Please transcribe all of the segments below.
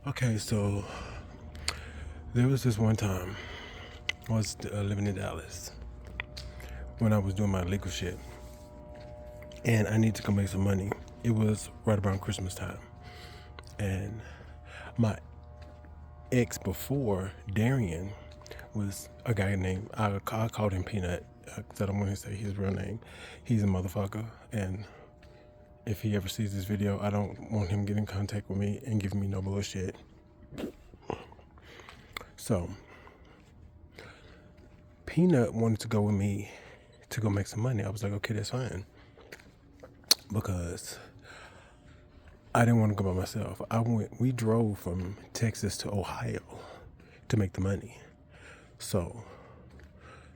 Okay, so there was this one time I was living in Dallas when I was doing my legal shit, and I needed to come make some money. It was right around Christmas time, and my ex before Darian was a guy named I called him Peanut because I don't want to say his real name. He's a motherfucker, and if he ever sees this video, I don't want him getting in contact with me and giving me no bullshit. So Peanut wanted to go with me to go make some money. I was like, okay, that's fine, because I didn't want to go by myself. We drove from Texas to Ohio to make the money. So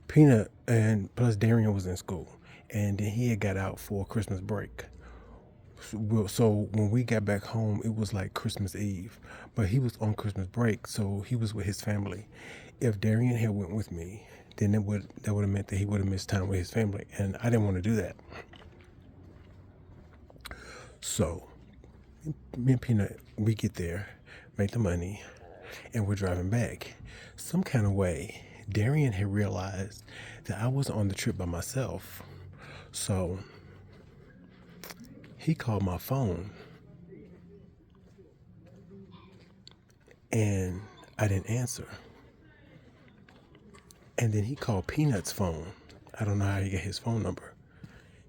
Peanut and plus Darian was in school, and then he had got out for Christmas break. So when we got back home, it was like Christmas Eve, but he was on Christmas break, so he was with his family. If Darian had went with me, then that would have meant that he would have missed time with his family, and I didn't want to do that. So me and Peanut, we get there, make the money, and we're driving back. Some kind of way, Darian had realized that I wasn't on the trip by myself, so he called my phone, and I didn't answer. And then he called Peanut's phone. I don't know how he got his phone number.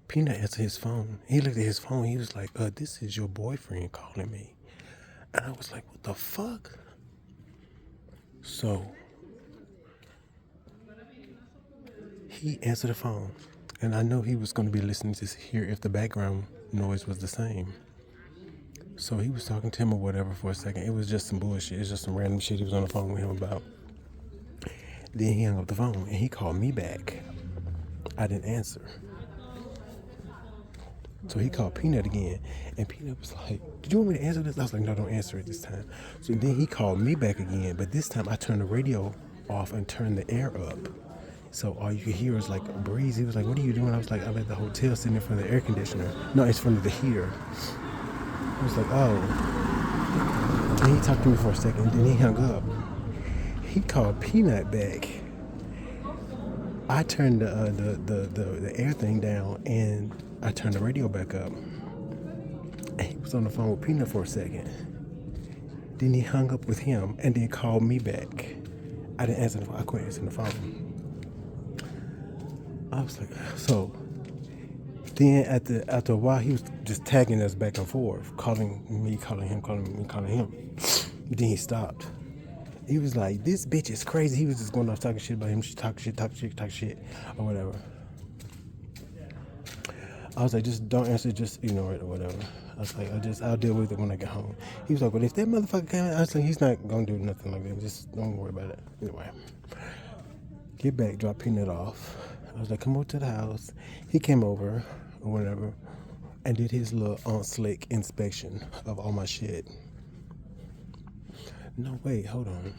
Peanut answered his phone. He looked at his phone. He was like, this is your boyfriend calling me. And I was like, what the fuck? So he answered the phone. And I know he was going to be listening to hear if the background noise was the same. So he was talking to him or whatever for a second. It was just some bullshit. It's just some random shit he was on the phone with him about. Then he hung up the phone and he called me back. I didn't answer. So he called Peanut again, and Peanut was like, did you want me to answer this? I was like, no, don't answer it this time. So then he called me back again, but this time I turned the radio off and turned the air up. So all you could hear was like a breeze. He was like, what are you doing? I was like, I'm at the hotel sitting in front of the air conditioner. No, it's in front of the heater. I was like, oh. Then he talked to me for a second, then he hung up. He called Peanut back. I turned the air thing down, and I turned the radio back up. And he was on the phone with Peanut for a second. Then he hung up with him and then called me back. I didn't answer the phone. I quit answering the phone. I was like, so. Then after a while, he was just tagging us back and forth, calling me, calling him, calling me, calling him. Then he stopped. He was like, this bitch is crazy. He was just going off talking shit about him. She talk shit, or whatever. I was like, just don't answer, just ignore it or whatever. I was like, I'll deal with it when I get home. He was like, but if that motherfucker came, I was like, he's not gonna do nothing like that. Just don't worry about it. Anyway, get back, drop Peanut off. I was like, come over to the house. He came over or whatever and did his little on slick inspection of all my shit. No, wait, hold on.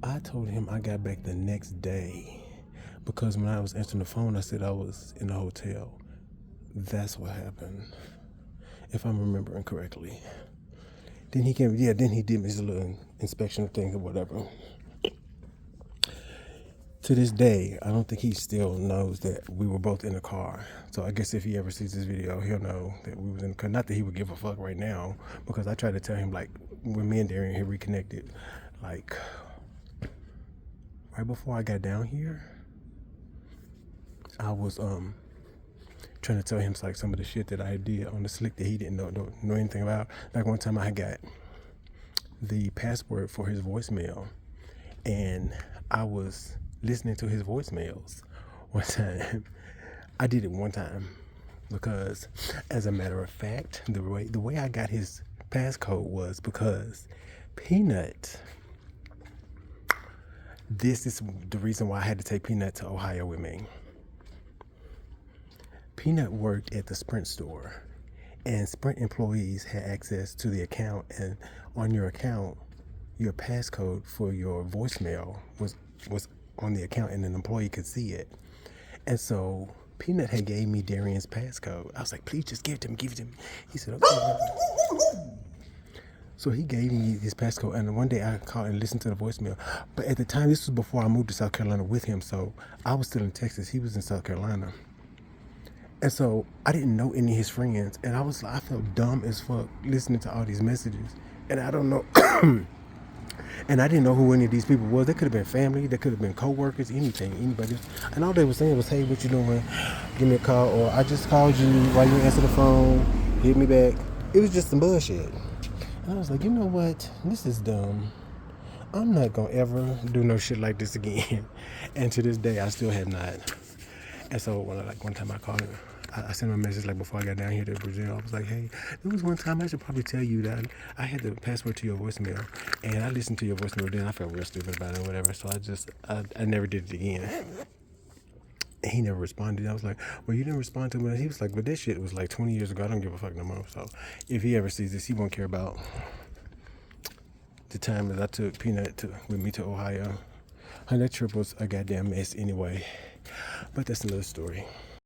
I told him I got back the next day because when I was answering the phone, I said I was in the hotel. That's what happened, if I'm remembering correctly. Then he came, then he did his little inspection thing or whatever. To this day, I don't think he still knows that we were both in the car. So I guess if he ever sees this video, he'll know that we was in the car. Not that he would give a fuck right now, because I tried to tell him, like, when me and Darian had reconnected, like, right before I got down here, I was trying to tell him like some of the shit that I did on the slick that he didn't know anything about. Like one time I got the password for his voicemail, and I was listening to his voicemails one time. I did it one time because, as a matter of fact, the way I got his passcode was because Peanut. This is the reason why I had to take Peanut to Ohio with me. Peanut worked at the Sprint store, and Sprint employees had access to the account, and on your account, your passcode for your voicemail was on the account, and an employee could see it. And so Peanut had gave me Darian's passcode. I was like, please just give it to me. He said, okay. So he gave me his passcode, and one day I called and listened to the voicemail. But at the time, this was before I moved to South Carolina with him, so I was still in Texas. He was in South Carolina. And so I didn't know any of his friends, and I felt dumb as fuck listening to all these messages, and I don't know, and I didn't know who any of these people was. They could have been family, they could have been coworkers, anything, anybody. And all they were saying was, "Hey, what you doing? Give me a call," or "I just called you. Why you answer the phone? Hit me back." It was just some bullshit. And I was like, you know what? This is dumb. I'm not gonna ever do no shit like this again. And to this day, I still have not. And so one time I called him, I sent him a message like before I got down here to Brazil. I was like, hey, there was one time I should probably tell you that I had the password to your voicemail, and I listened to your voicemail. Then I felt real stupid about it or whatever. So I never did it again. And he never responded. I was like, well, you didn't respond to me. He was like, but this shit was like 20 years ago. I don't give a fuck no more. So if he ever sees this, he won't care about the time that I took Peanut with me to Ohio. And that trip was a goddamn mess anyway. But that's another story.